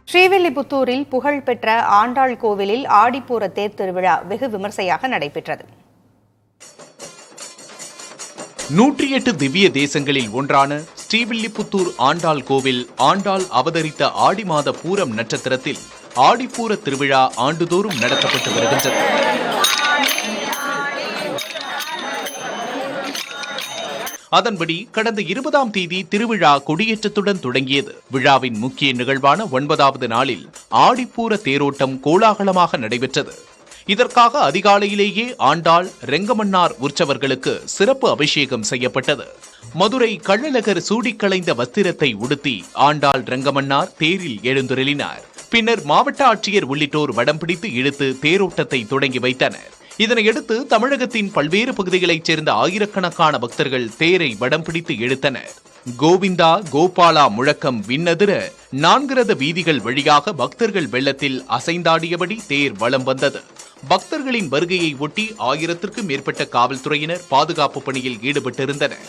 ஸ்ரீவில்லிபுத்தூரில் புகழ்பெற்ற ஆண்டாள் கோவிலில் ஆடிப்பூர தேர் திருவிழா வெகு விமர்சையாக நடைபெற்றது. 108 திவ்ய தேசங்களில் ஒன்றான ஸ்ரீவில்லிபுத்தூர் ஆண்டாள் கோவில் ஆண்டாள் அவதரித்த ஆடி மாத பூரம் நட்சத்திரத்தில் ஆடிப்பூர திருவிழா ஆண்டுதோறும் நடத்தப்பட்டு வருகின்றது. அதன்படி கடந்த 20ஆம் தேதி திருவிழா கொடியேற்றத்துடன் தொடங்கியது. விழாவின் முக்கிய நிகழ்வான 9வது நாளில் ஆடிப்பூர தேரோட்டம் கோலாகலமாக நடைபெற்றது. இதற்காக அதிகாலையிலேயே ஆண்டாள் ரெங்கமன்னார் உற்சவர்களுக்கு சிறப்பு அபிஷேகம் செய்யப்பட்டது. மதுரை கள்ளழகர் சூடிக்களைந்த வஸ்திரத்தை உடுத்தி ஆண்டாள் ரெங்கமன்னார் தேரில் எழுந்தருளினார். பின்னர் மாவட்ட ஆட்சியர் உள்ளிட்டோர் வடம் பிடித்து இழுத்து தேரோட்டத்தை தொடங்கி வைத்தனர். இதனையடுத்து தமிழகத்தின் பல்வேறு பகுதிகளைச் சேர்ந்த ஆயிரக்கணக்கான பக்தர்கள் தேரை வடம் பிடித்து இழுத்தனர். கோவிந்தா கோபாலா முழக்கம் விண்ணதிர 4 ரத வீதிகள் வழியாக பக்தர்கள் வெள்ளத்தில் அசைந்தாடியபடி தேர் வலம் வந்தது. பக்தர்களின் வருகையை ஒட்டி 1000த்திற்கும் மேற்பட்ட காவல்துறையினர் பாதுகாப்பு பணியில் ஈடுபட்டிருந்தனர்.